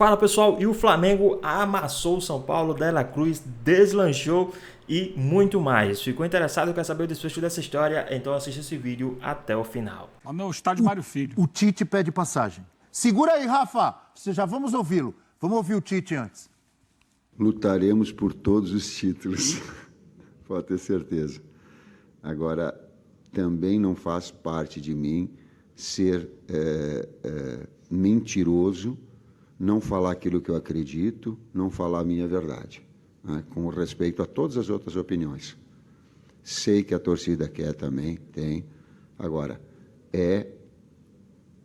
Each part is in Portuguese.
Fala pessoal, e o Flamengo amassou o São Paulo, De La Cruz deslanchou e muito mais. Ficou interessado, quer saber o desfecho dessa história? Então assista esse vídeo até o final. Lá no estádio Mário Filho. O Tite pede passagem. Segura aí, Rafa, já vamos ouvi-lo. Vamos ouvir o Tite antes. Lutaremos por todos os títulos, pode ter certeza. Agora, também não faz parte de mim ser mentiroso, não falar aquilo que eu acredito, não falar a minha verdade, né? Com respeito a todas as outras opiniões. Sei que a torcida quer também, tem. Agora, é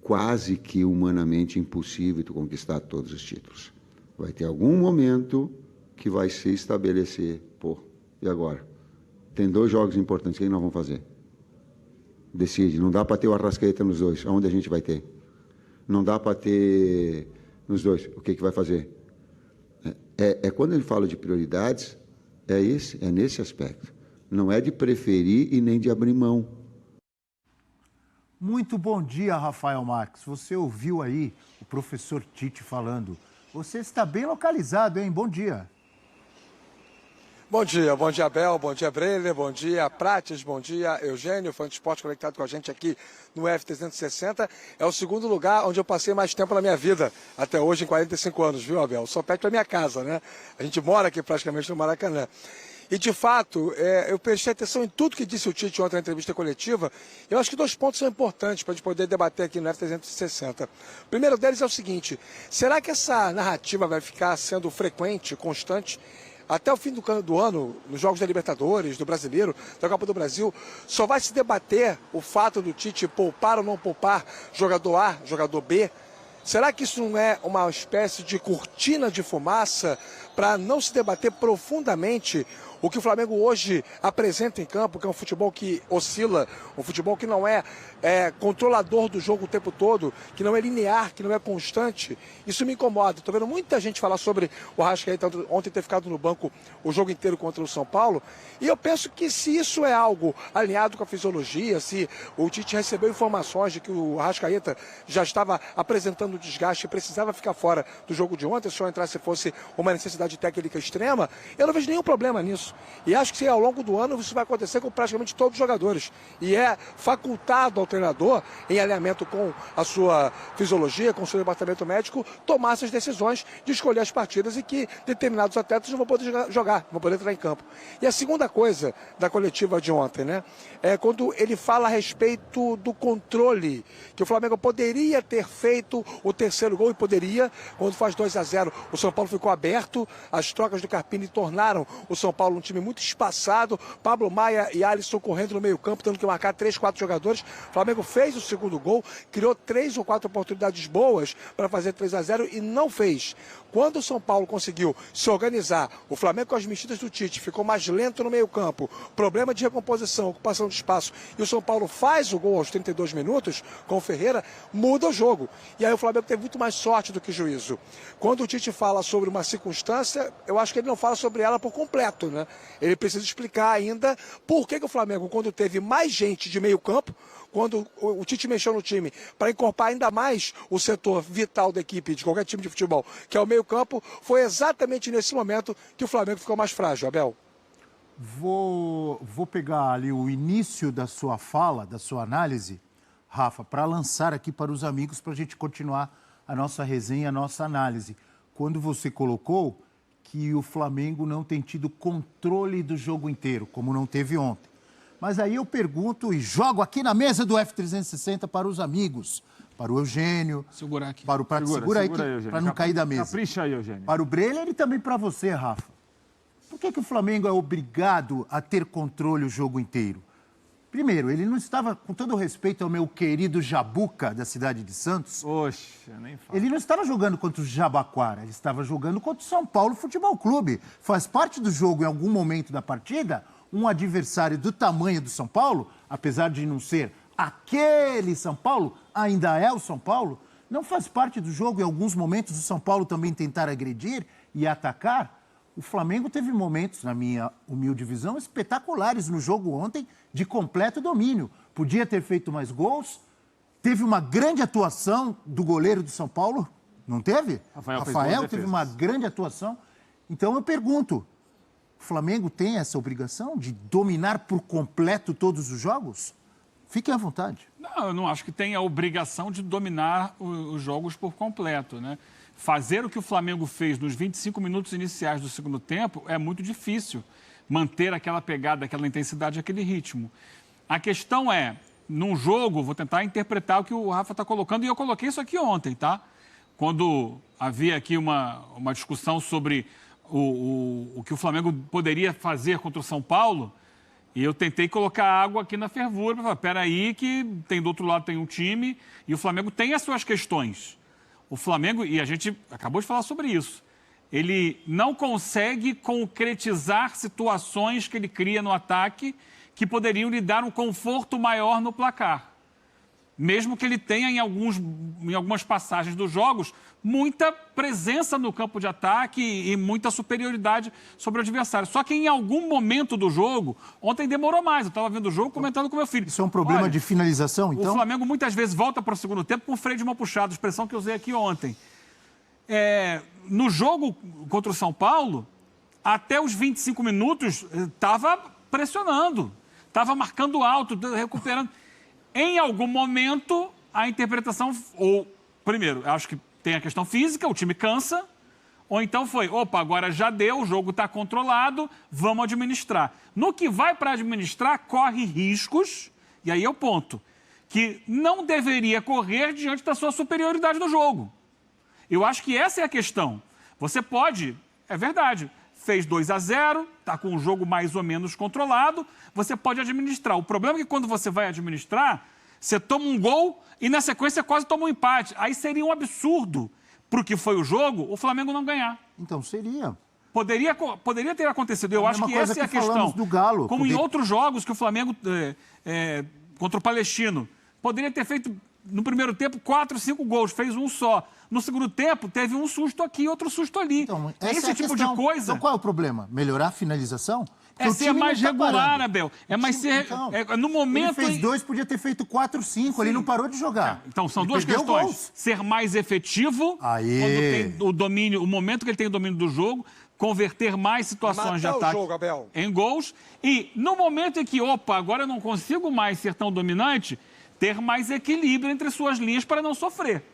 quase que humanamente impossível tu conquistar todos os títulos. Vai ter algum momento que vai se estabelecer, e agora? Tem 2 jogos importantes, o que nós vamos fazer? Decide, não dá para ter o Arrascaeta nos 2, aonde a gente vai ter? Não dá para ter nos 2, o que vai fazer? Quando ele fala de prioridades, é nesse aspecto. Não é de preferir e nem de abrir mão. Muito bom dia, Rafael Marques. Você ouviu aí o professor Tite falando. Você está bem localizado, hein? Bom dia. Bom dia Abel, bom dia Breiler, bom dia Prates, bom dia Eugênio, fã de esporte conectado com a gente aqui no F360. É o segundo lugar onde eu passei mais tempo na minha vida, até hoje em 45 anos, viu Abel? Sou perto da minha casa, né? A gente mora aqui praticamente no Maracanã. E, de fato, eu prestei atenção em tudo que disse o Tite ontem na entrevista coletiva. Eu acho que 2 pontos são importantes para a gente poder debater aqui no F360. O primeiro deles é o seguinte: será que essa narrativa vai ficar sendo frequente, constante, até o fim do ano, nos Jogos da Libertadores, do Brasileiro, da Copa do Brasil? Só vai se debater o fato do Tite poupar ou não poupar jogador A, jogador B? Será que isso não é uma espécie de cortina de fumaça para não se debater profundamente o que o Flamengo hoje apresenta em campo, que é um futebol que oscila, um futebol que não é controlador do jogo o tempo todo, que não é linear, que não é constante? Isso me incomoda. Estou vendo muita gente falar sobre o Arrascaeta ontem ter ficado no banco o jogo inteiro contra o São Paulo, e eu penso que se isso é algo alinhado com a fisiologia, se o Tite recebeu informações de que o Arrascaeta já estava apresentando desgaste e precisava ficar fora do jogo de ontem, se só entrasse fosse uma necessidade técnica extrema, eu não vejo nenhum problema nisso. E acho que ao longo do ano isso vai acontecer com praticamente todos os jogadores. E é facultado ao treinador, em alinhamento com a sua fisiologia, com o seu departamento médico, tomar essas decisões de escolher as partidas e que determinados atletas não vão poder jogar, não vão poder entrar em campo. E a segunda coisa da coletiva de ontem, né, é quando ele fala a respeito do controle, que o Flamengo poderia ter feito o terceiro gol, e poderia, quando faz 2-0, o São Paulo ficou aberto, as trocas do Carpini tornaram o São Paulo um time muito espaçado, Pablo Maia e Alisson correndo no meio campo, tendo que marcar 3, 4 jogadores. O Flamengo fez o segundo gol, criou 3 ou 4 oportunidades boas para fazer 3-0 e não fez. Quando o São Paulo conseguiu se organizar, o Flamengo com as mexidas do Tite ficou mais lento no meio campo, problema de recomposição, ocupação de espaço, e o São Paulo faz o gol aos 32 minutos com o Ferreira, muda o jogo. E aí o Flamengo teve muito mais sorte do que juízo. Quando o Tite fala sobre uma circunstância, eu acho que ele não fala sobre ela por completo, né? Ele precisa explicar ainda por que o Flamengo, quando teve mais gente de meio campo, quando o Tite mexeu no time para incorporar ainda mais o setor vital da equipe, de qualquer time de futebol, que é o meio campo, foi exatamente nesse momento que o Flamengo ficou mais frágil, Abel. Vou pegar ali o início da sua fala, da sua análise, Rafa, para lançar aqui para os amigos, para a gente continuar a nossa resenha, a nossa análise. Quando você colocou que o Flamengo não tem tido controle do jogo inteiro, como não teve ontem. Mas aí eu pergunto e jogo aqui na mesa do F360 para os amigos, para o Eugênio, Segurar aqui. para o Prato, segura aí, para não cair da mesa. Capricha aí, Eugênio. Para o Breiler e também para você, Rafa. Por que o Flamengo é obrigado a ter controle o jogo inteiro? Primeiro, ele não estava, com todo o respeito ao meu querido Jabuca, da cidade de Santos... Oxe, nem falo. Ele não estava jogando contra o Jabaquara, ele estava jogando contra o São Paulo Futebol Clube. Faz parte do jogo, em algum momento da partida, um adversário do tamanho do São Paulo, apesar de não ser aquele São Paulo, ainda é o São Paulo, não faz parte do jogo, em alguns momentos, o São Paulo também tentar agredir e atacar. O Flamengo teve momentos, na minha humilde visão, espetaculares no jogo ontem, de completo domínio. Podia ter feito mais gols, teve uma grande atuação do goleiro do São Paulo, Não teve? Rafael fez Rafael boas teve defesas. uma grande atuação. Então eu pergunto, o Flamengo tem essa obrigação de dominar por completo todos os jogos? Fiquem à vontade. Não, eu não acho que tem a obrigação de dominar os jogos por completo, né? Fazer o que o Flamengo fez nos 25 minutos iniciais do segundo tempo é muito difícil. Manter aquela pegada, aquela intensidade, aquele ritmo. A questão é, num jogo, vou tentar interpretar o que o Rafa está colocando, e eu coloquei isso aqui ontem, tá? Quando havia aqui uma discussão sobre o que o Flamengo poderia fazer contra o São Paulo, e eu tentei colocar água aqui na fervura para falar, peraí que tem do outro lado tem um time e o Flamengo tem as suas questões. O Flamengo, e a gente acabou de falar sobre isso, ele não consegue concretizar situações que ele cria no ataque que poderiam lhe dar um conforto maior no placar. Mesmo que ele tenha em algumas passagens dos jogos muita presença no campo de ataque e muita superioridade sobre o adversário. Só que em algum momento do jogo, ontem demorou mais. Eu estava vendo o jogo comentando com meu filho. Isso é um problema Olha, de finalização, então? O Flamengo muitas vezes volta para o segundo tempo com o freio de mão puxado, expressão que eu usei aqui ontem. No jogo contra o São Paulo, até os 25 minutos, estava pressionando, estava marcando alto, recuperando. Em algum momento, a interpretação, primeiro, eu acho que tem a questão física, o time cansa, ou então foi, opa, agora já deu, o jogo está controlado, vamos administrar. No que vai para administrar, corre riscos, e aí é o ponto, que não deveria correr diante da sua superioridade no jogo. Eu acho que essa é a questão. Você pode, é verdade, fez 2-0, está com o jogo mais ou menos controlado, você pode administrar. O problema é que quando você vai administrar, você toma um gol e na sequência quase toma um empate. Aí seria um absurdo para o que foi o jogo, o Flamengo não ganhar. Então seria. Poderia ter acontecido. Eu acho que essa é a questão. Do Galo, como em outros jogos que o Flamengo, contra o Palestino, poderia ter feito no primeiro tempo 4, 5 gols, fez um só. No segundo tempo, teve um susto aqui e outro susto ali. Então, esse tipo de coisa... Então qual é o problema? Melhorar a finalização? Porque É o ser time mais não tá regular, parando. Abel. É mais ser... Então, no momento... ele fez 2, podia ter feito 4, 5. Ele não parou de jogar. Então, são ele duas perdeu questões. gols. Ser mais efetivo, Aí. quando tem o domínio, o momento que ele tem o domínio do jogo, converter mais situações de Matar o ataque jogo, Abel. em gols. E no momento em que, agora eu não consigo mais ser tão dominante, ter mais equilíbrio entre suas linhas para não sofrer.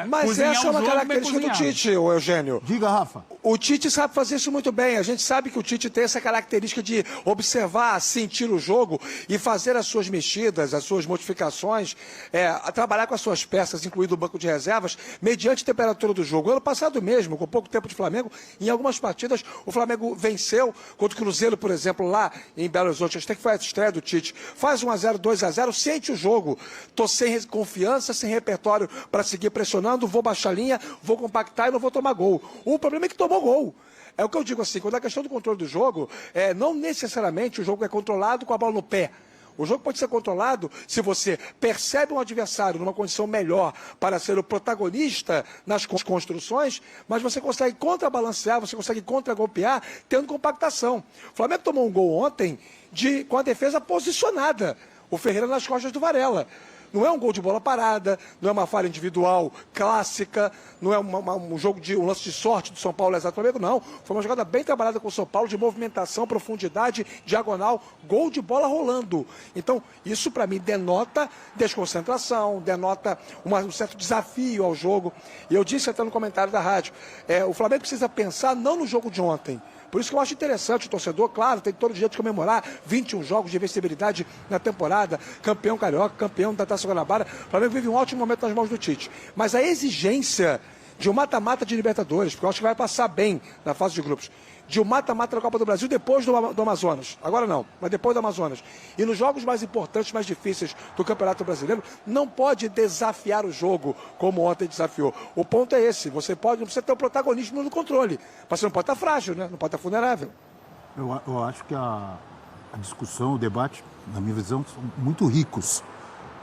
Mas cozinhar essa é o uma jogo bem característica do cozinhado. Tite, ô Eugênio. Diga, Rafa. O Tite sabe fazer isso muito bem. A gente sabe que o Tite tem essa característica de observar, sentir o jogo e fazer as suas mexidas, as suas modificações, a trabalhar com as suas peças, incluindo o banco de reservas, mediante a temperatura do jogo. Ano passado mesmo, com pouco tempo de Flamengo, em algumas partidas, o Flamengo venceu contra o Cruzeiro, por exemplo, lá em Belo Horizonte. Acho que foi a estreia do Tite. Faz 1-0, 2-0, sente o jogo. Tô sem confiança, sem repertório para seguir pressionando. Vou baixar a linha, vou compactar e não vou tomar gol. O problema é que tomou gol. É o que eu digo assim, quando a questão do controle do jogo, não necessariamente o jogo é controlado com a bola no pé. O jogo pode ser controlado se você percebe um adversário numa condição melhor para ser o protagonista nas construções, mas você consegue contrabalancear, você consegue contragolpear, tendo compactação. O Flamengo tomou um gol ontem com a defesa posicionada. O Ferreira nas costas do Varela. Não é um gol de bola parada, não é uma falha individual clássica, não é um lance de sorte do São Paulo exato Flamengo, não. Foi uma jogada bem trabalhada com o São Paulo, de movimentação, profundidade, diagonal, gol de bola rolando. Então, isso para mim denota desconcentração, denota um certo desafio ao jogo. E eu disse até no comentário da rádio, o Flamengo precisa pensar não no jogo de ontem. Por isso que eu acho interessante o torcedor, claro, tem todo o direito de comemorar 21 jogos de vencibilidade na temporada, campeão carioca, campeão da Taça Guanabara. O Flamengo vive um ótimo momento nas mãos do Tite. Mas a exigência de um mata-mata de Libertadores, porque eu acho que vai passar bem na fase de grupos, de um mata-mata da Copa do Brasil depois do Amazonas. Agora não, mas depois do Amazonas. E nos jogos mais importantes, mais difíceis do Campeonato Brasileiro, não pode desafiar o jogo como ontem desafiou. O ponto é esse, não precisa ter o protagonismo no controle. Mas você não pode estar frágil, né? Não pode estar vulnerável. Eu acho que a discussão, o debate, na minha visão, são muito ricos.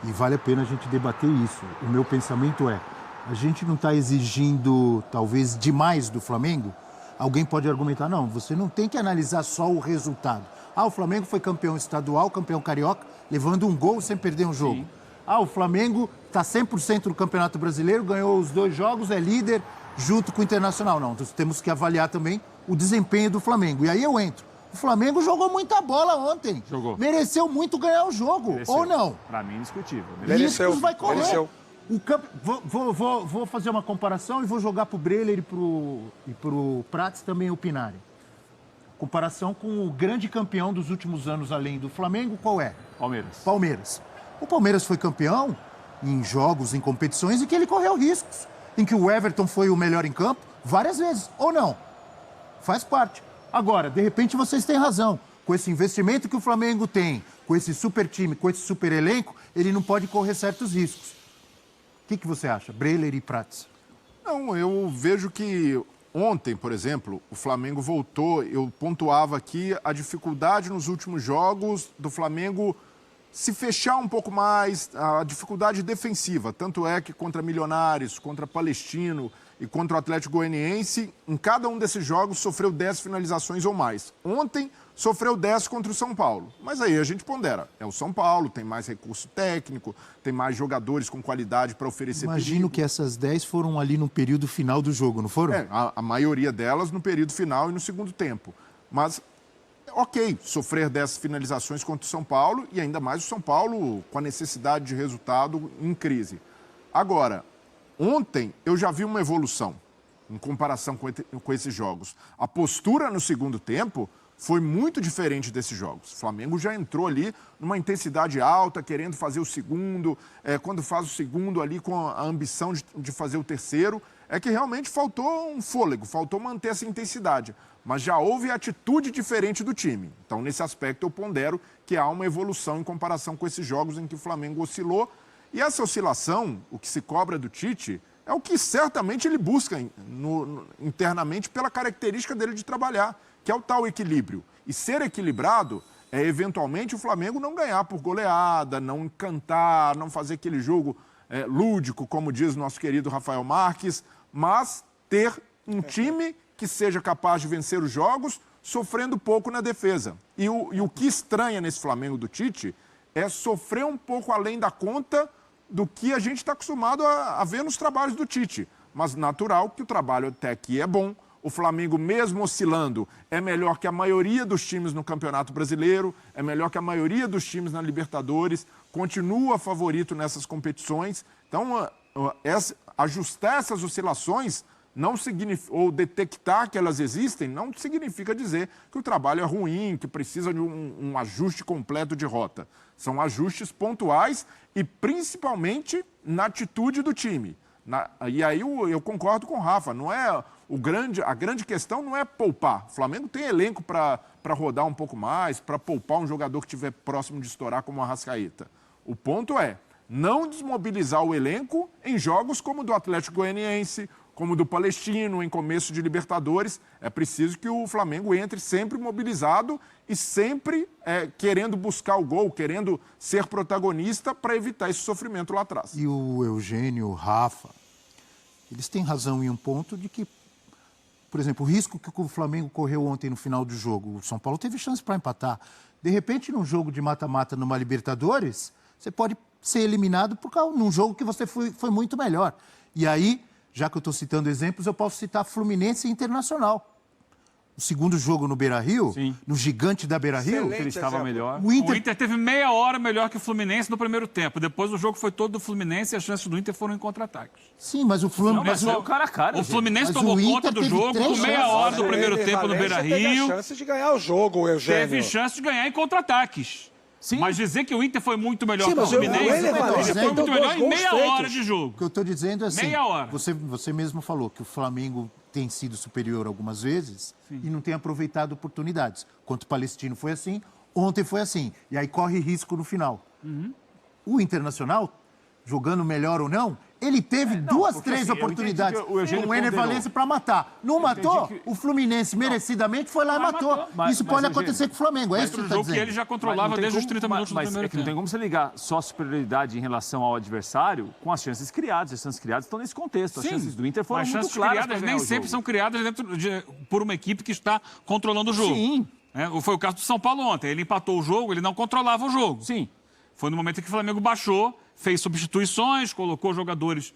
E vale a pena a gente debater isso. O meu pensamento é, a gente não está exigindo, talvez, demais do Flamengo. Alguém pode argumentar, não, você não tem que analisar só o resultado. O Flamengo foi campeão estadual, campeão carioca, levando um gol sem perder um jogo. Sim. o Flamengo está 100% no Campeonato Brasileiro, ganhou os 2 jogos, é líder junto com o Internacional. Não, nós temos que avaliar também o desempenho do Flamengo. E aí eu entro. O Flamengo jogou muita bola ontem. Jogou. Mereceu muito ganhar o jogo, Mereceu. ou não? Para mim, indiscutível. Mereceu. Riscos vai correr. Mereceu. O campo... vou fazer uma comparação e vou jogar pro Breler e pro Prats também opinarem. Comparação com o grande campeão dos últimos anos, além do Flamengo, qual é? Palmeiras. O Palmeiras foi campeão em jogos, em competições, em que ele correu riscos. Em que o Everton foi o melhor em campo várias vezes, ou não. Faz parte. Agora, de repente, vocês têm razão. Com esse investimento que o Flamengo tem, com esse super time, com esse super elenco, ele não pode correr certos riscos. O que você acha, Breler e Prats? Não, eu vejo que ontem, por exemplo, o Flamengo voltou, eu pontuava aqui a dificuldade nos últimos jogos do Flamengo se fechar um pouco mais, a dificuldade defensiva. Tanto é que contra Milionários, contra Palestino e contra o Atlético Goianiense, em cada um desses jogos sofreu 10 finalizações ou mais. Ontem sofreu 10 contra o São Paulo. Mas aí a gente pondera. É o São Paulo, tem mais recurso técnico, tem mais jogadores com qualidade para oferecer. Imagino que essas 10 foram ali no período final do jogo, não foram? A maioria delas no período final e no segundo tempo. Mas, ok, sofrer 10 finalizações contra o São Paulo e ainda mais o São Paulo com a necessidade de resultado em crise. Agora, ontem eu já vi uma evolução em comparação com esses jogos. A postura no segundo tempo foi muito diferente desses jogos. O Flamengo já entrou ali numa intensidade alta, querendo fazer o segundo. Quando faz o segundo ali com a ambição de fazer o terceiro, é que realmente faltou um fôlego, faltou manter essa intensidade. Mas já houve atitude diferente do time. Então, nesse aspecto, eu pondero que há uma evolução em comparação com esses jogos em que o Flamengo oscilou. E essa oscilação, o que se cobra do Tite, é o que certamente ele busca internamente pela característica dele de trabalhar, que é o tal equilíbrio. E ser equilibrado é, eventualmente, o Flamengo não ganhar por goleada, não encantar, não fazer aquele jogo lúdico, como diz o nosso querido Rafael Marques, mas ter um time que seja capaz de vencer os jogos, sofrendo pouco na defesa. E o que estranha nesse Flamengo do Tite é sofrer um pouco além da conta do que a gente está acostumado a ver nos trabalhos do Tite. Mas natural que o trabalho até aqui é bom. O Flamengo, mesmo oscilando, é melhor que a maioria dos times no Campeonato Brasileiro, é melhor que a maioria dos times na Libertadores, continua favorito nessas competições. Então, ajustar essas oscilações não significa, ou detectar que elas existem, não significa dizer que o trabalho é ruim, que precisa de um ajuste completo de rota. São ajustes pontuais e principalmente na atitude do time. E aí eu concordo com o Rafa, não é a grande questão não é poupar. O Flamengo tem elenco para rodar um pouco mais, para poupar um jogador que estiver próximo de estourar como o Arrascaeta. O ponto é não desmobilizar o elenco em jogos como o do Atlético Goianiense, como o do Palestino, em começo de Libertadores. É preciso que o Flamengo entre sempre mobilizado e sempre querendo buscar o gol, querendo ser protagonista para evitar esse sofrimento lá atrás. E o Eugênio, o Rafa, eles têm razão em um ponto de que, por exemplo, o risco que o Flamengo correu ontem no final do jogo, o São Paulo teve chance para empatar. De repente, num jogo de mata-mata numa Libertadores, você pode ser eliminado num jogo que você foi muito melhor. E aí, já que eu estou citando exemplos, eu posso citar Fluminense e Internacional. O segundo jogo no Beira-Rio, no gigante da Beira-Rio, ele estava melhor. O Inter teve meia hora melhor que o Fluminense no primeiro tempo. Depois o jogo foi todo do Fluminense e as chances do Inter foram em contra-ataques. Sim, mas o Fluminense... Mas o cara a cara. O Fluminense tomou conta do jogo com meia hora do primeiro tempo no Beira-Rio. Teve chance de ganhar o jogo, Eugênio. Teve chance de ganhar em contra-ataques. Sim. Mas dizer que o Inter foi muito melhor que o mas Fluminense, ele foi muito melhor em meia hora de jogo. O que eu estou dizendo é assim, meia hora. Você mesmo falou que o Flamengo tem sido superior algumas vezes e não tem aproveitado oportunidades. Contra o Palestino foi assim, ontem foi assim. E aí corre risco no final. O Internacional, jogando melhor ou não, ele teve três oportunidades com o Ener Valencia para matar. Não matou, o Fluminense merecidamente foi lá e matou. Isso pode acontecer com o Flamengo, é isso que você está jogo que ele dizendo. já controlava desde os 30 minutos do primeiro tempo. Mas não tem como você ligar só a superioridade em relação ao adversário com as chances criadas. As chances criadas estão nesse contexto. As chances do Inter foram muito claras. Criadas nem sempre são criadas por uma equipe que está controlando o jogo. Sim. Foi o caso do São Paulo ontem. Ele empatou o jogo, ele não controlava o jogo. Sim. Foi no momento em que o Flamengo baixou, fez substituições, colocou jogadores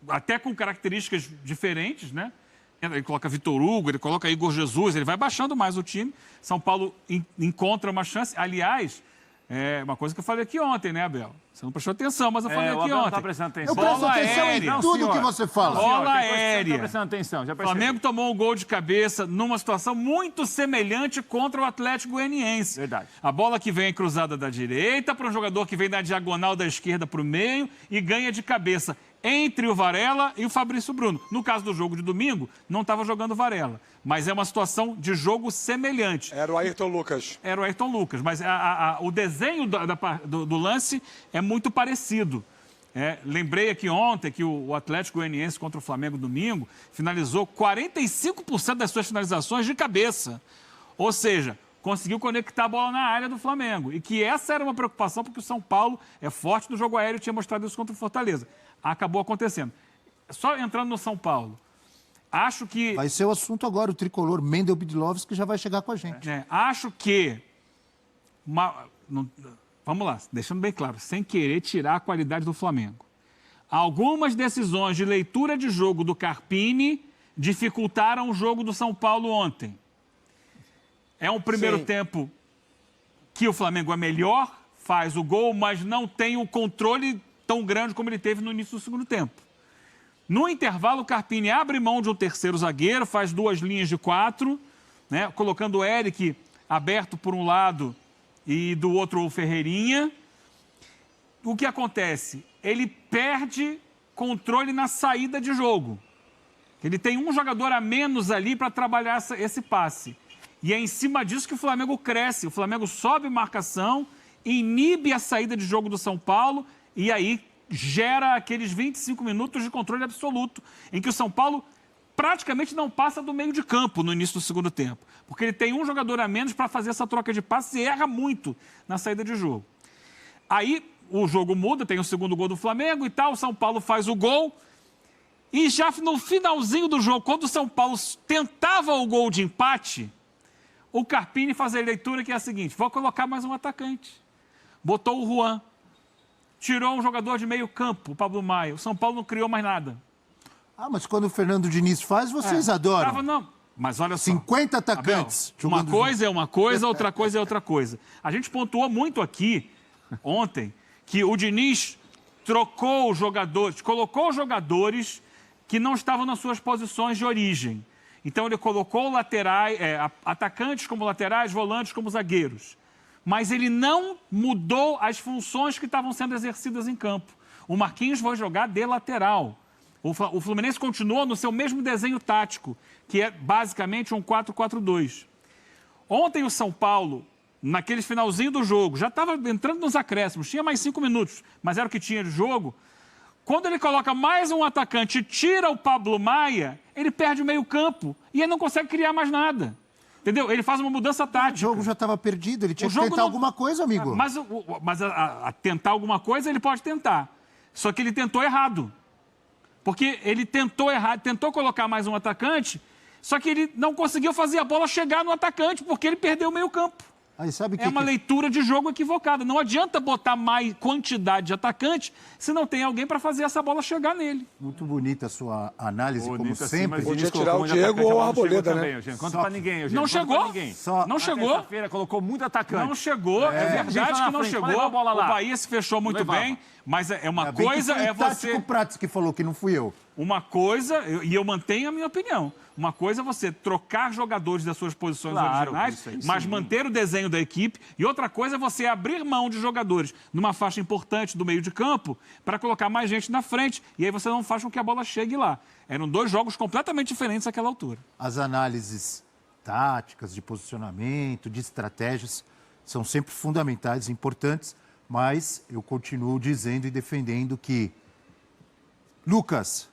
até com características diferentes, né? Ele coloca Vitor Hugo, ele coloca Igor Jesus, ele vai baixando mais o time. São Paulo encontra uma chance. Aliás, uma coisa que eu falei aqui ontem, né, Abel? Você não prestou atenção, mas eu falei aqui ontem. Tá prestando atenção. Eu presto atenção em tudo que você fala. Bola aérea. Tá prestando atenção, já O Flamengo tomou um gol de cabeça numa situação muito semelhante contra o Atlético Goianiense. Verdade. A bola que vem cruzada da direita para um jogador que vem da diagonal da esquerda para o meio e ganha de cabeça entre o Varela e o Fabrício Bruno. No caso do jogo de domingo, não estava jogando o Varela, mas é uma situação de jogo semelhante. Era o Ayrton Lucas. Era o Ayrton Lucas, mas o desenho do lance é muito parecido. Lembrei aqui ontem que o Atlético Goianiense contra o Flamengo domingo finalizou 45% das suas finalizações de cabeça. Ou seja, conseguiu conectar a bola na área do Flamengo. E que essa era uma preocupação porque o São Paulo é forte no jogo aéreo e tinha mostrado isso contra o Fortaleza. Acabou acontecendo. Só entrando no São Paulo, acho que... Vai ser o assunto agora, o tricolor Mendel Bidlovski já vai chegar com a gente. Acho que... Vamos lá, deixando bem claro, sem querer tirar a qualidade do Flamengo. Algumas decisões de leitura de jogo do Carpini dificultaram o jogo do São Paulo ontem. É um primeiro tempo que o Flamengo é melhor, faz o gol, mas não tem o controle tão grande como ele teve no início do segundo tempo. No intervalo, o Carpini abre mão de um terceiro zagueiro, faz 2 linhas de 4, né, colocando o Eric aberto por um lado e do outro o Ferreirinha. O que acontece? Ele perde controle na saída de jogo. Ele tem um jogador a menos ali para trabalhar esse passe. E é em cima disso que o Flamengo cresce. O Flamengo sobe marcação, inibe a saída de jogo do São Paulo e aí gera aqueles 25 minutos de controle absoluto, em que o São Paulo praticamente não passa do meio de campo no início do segundo tempo, porque ele tem um jogador a menos para fazer essa troca de passes e erra muito na saída de jogo. Aí o jogo muda, tem o segundo gol do Flamengo e tal, o São Paulo faz o gol e já no finalzinho do jogo, quando o São Paulo tentava o gol de empate, o Carpini faz a leitura que é a seguinte: vou colocar mais um atacante. Botou o Juan. Tirou um jogador de meio campo, o Pablo Maia. O São Paulo não criou mais nada. Mas quando o Fernando Diniz faz, vocês adoram. Não, mas olha só. 50 atacantes. Abel, uma coisa é uma coisa, outra coisa é outra coisa. A gente pontuou muito aqui, ontem, que o Diniz trocou os jogadores, colocou jogadores que não estavam nas suas posições de origem. Então ele colocou laterais, atacantes como laterais, volantes como zagueiros. Mas ele não mudou as funções que estavam sendo exercidas em campo. O Marquinhos vai jogar de lateral. O Fluminense continua no seu mesmo desenho tático, que é basicamente um 4-4-2. Ontem o São Paulo, naquele finalzinho do jogo, já estava entrando nos acréscimos, tinha mais 5 minutos, mas era o que tinha de jogo. Quando ele coloca mais um atacante e tira o Pablo Maia, ele perde o meio campo e ele não consegue criar mais nada. Entendeu? Ele faz uma mudança tática. O jogo já estava perdido, ele tinha que tentar alguma coisa, amigo. Mas tentar alguma coisa ele pode tentar. Só que ele tentou errado. Porque ele tentou errado, tentou colocar mais um atacante, só que ele não conseguiu fazer a bola chegar no atacante, porque ele perdeu o meio campo. Aí, sabe uma leitura de jogo equivocada. Não adianta botar mais quantidade de atacante se não tem alguém para fazer essa bola chegar nele. Muito bonita a sua análise, como sempre. Podia tirar o Diego ou a Arboleda, né? Conta pra ninguém, Eugênio. Não chegou. Não chegou. Terça-feira colocou muito atacante. Não chegou. É verdade que não chegou. O Bahia se fechou muito bem. Mas é uma coisa é você... O Prates que falou que não fui eu. Uma coisa, e eu mantenho a minha opinião, uma coisa é você trocar jogadores das suas posições originais, mas manter o desenho da equipe, e outra coisa é você abrir mão de jogadores numa faixa importante do meio de campo para colocar mais gente na frente, e aí você não faz com que a bola chegue lá. Eram 2 jogos completamente diferentes naquela altura. As análises táticas, de posicionamento, de estratégias, são sempre fundamentais e importantes, mas eu continuo dizendo e defendendo que Lucas,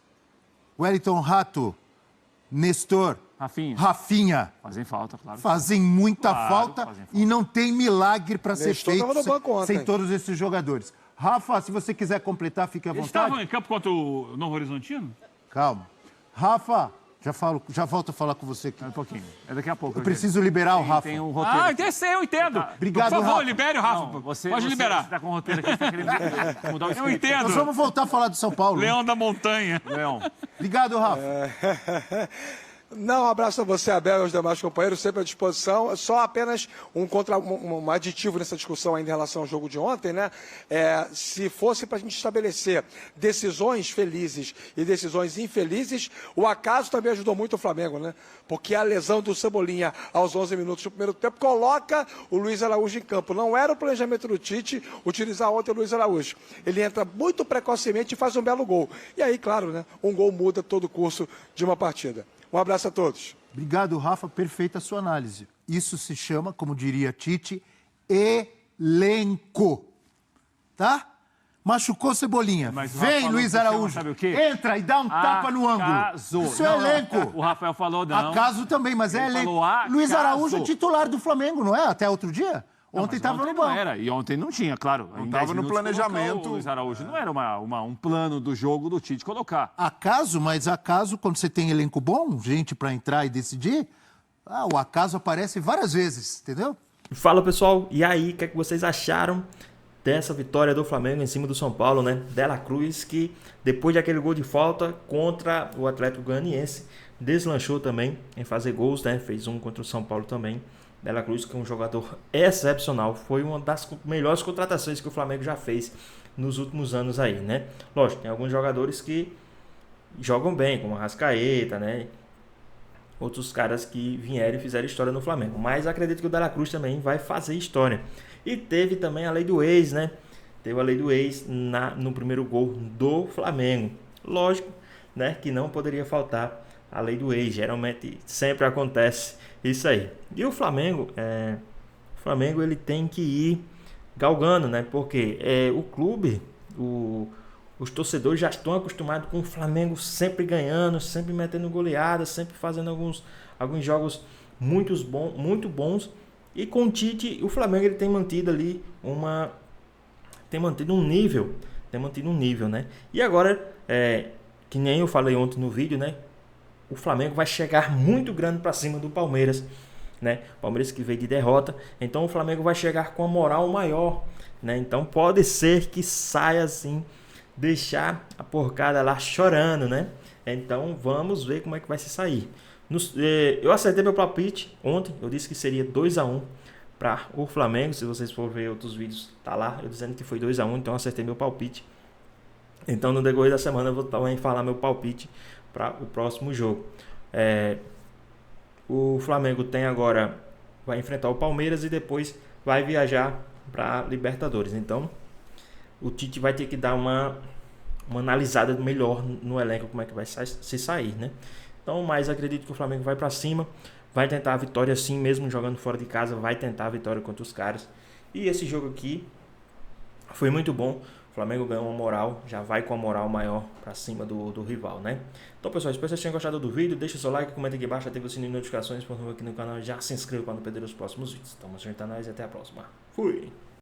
Wellington Rato, Nestor, Rafinha. Fazem falta, claro. Fazem muita falta e não tem milagre para ser feito sem todos esses jogadores. Rafa, se você quiser completar, fique à vontade. Eles estavam em campo contra o Novo Horizontino? Calma. Rafa, Já volto a falar com você aqui. Um pouquinho. É daqui a pouco. Eu preciso liberar o Rafa. Tem um roteiro. Eu entendo. Obrigado, Por favor, Rafa. libere o Rafa. Não, Pode liberar. Você tá com o roteiro aqui, você tá querendo mudar o script. Eu entendo. Nós vamos voltar a falar do São Paulo. Leão da Montanha. Leão. Obrigado, Rafa. Não, um abraço a você, Abel, e aos demais companheiros, sempre à disposição. Só apenas um aditivo nessa discussão ainda em relação ao jogo de ontem, né? Se fosse para a gente estabelecer decisões felizes e decisões infelizes, o acaso também ajudou muito o Flamengo, né? Porque a lesão do Cebolinha aos 11 minutos do primeiro tempo coloca o Luiz Araújo em campo. Não era o planejamento do Tite utilizar ontem o Luiz Araújo. Ele entra muito precocemente e faz um belo gol. E aí, claro, né? Um gol muda todo o curso de uma partida. Um abraço a todos. Obrigado, Rafa. Perfeita a sua análise. Isso se chama, como diria Tite, elenco. Tá? Machucou Cebolinha. Vem, Luiz Araújo. Sabe o quê? Entra e dá um tapa no ângulo. Isso é elenco. O Rafael falou não. Acaso também, mas é elenco. Luiz Araújo é titular do Flamengo, não é? Até outro dia? Ontem estava no banco. Não era, e ontem não tinha, claro. Não estava no planejamento. O Luiz Araújo não era um plano do jogo do Tite colocar. Acaso, quando você tem elenco bom, gente para entrar e decidir, o acaso aparece várias vezes, entendeu? Fala, pessoal, e aí, o que é que vocês acharam dessa vitória do Flamengo em cima do São Paulo, né? De La Cruz, que depois daquele gol de falta contra o Atlético Goianiense, deslanchou também em fazer gols, né? Fez um contra o São Paulo também. De La Cruz, que é um jogador excepcional, foi uma das melhores contratações que o Flamengo já fez nos últimos anos aí, né? Lógico, tem alguns jogadores que jogam bem, como a Arrascaeta, né? Outros caras que vieram e fizeram história no Flamengo, mas acredito que o De La Cruz também vai fazer história. E teve também a lei do ex, né? Teve a lei do ex no primeiro gol do Flamengo. Lógico, né, que não poderia faltar a lei do ex, geralmente sempre acontece isso aí. E o Flamengo, ele tem que ir galgando, né? Porque o clube, os torcedores já estão acostumados com o Flamengo sempre ganhando, sempre metendo goleadas, sempre fazendo alguns jogos muito bons. E com o Tite, o Flamengo ele tem mantido ali tem mantido um nível, né? E agora, que nem eu falei ontem no vídeo, né? O Flamengo vai chegar muito grande para cima do Palmeiras, né? Palmeiras que veio de derrota, então o Flamengo vai chegar com a moral maior, né? Então pode ser que saia assim, deixar a porcada lá chorando, né? Então vamos ver como é que vai se sair. Eu acertei meu palpite ontem, eu disse que seria 2-1 para o Flamengo. Se vocês forem ver outros vídeos, tá lá eu dizendo que foi 2-1, então eu acertei meu palpite. Então no decorrer da semana eu vou também falar meu palpite para o próximo jogo. O Flamengo vai enfrentar o Palmeiras e depois vai viajar para Libertadores. Então o Tite vai ter que dar uma analisada melhor no elenco, como é que vai se sair, né? Então, mas acredito que o Flamengo vai para cima, vai tentar a vitória sim, mesmo jogando fora de casa, vai tentar a vitória contra os caras. E esse jogo aqui foi muito bom. O Flamengo ganhou uma moral, já vai com a moral maior para cima do rival, né? Então, pessoal, espero que vocês tenham gostado do vídeo. Deixa o seu like, comenta aqui embaixo, ativa o sininho de notificações, por favor, aqui no canal. Já se inscreva para não perder os próximos vídeos. Então, vamos juntar nós e até a próxima. Fui!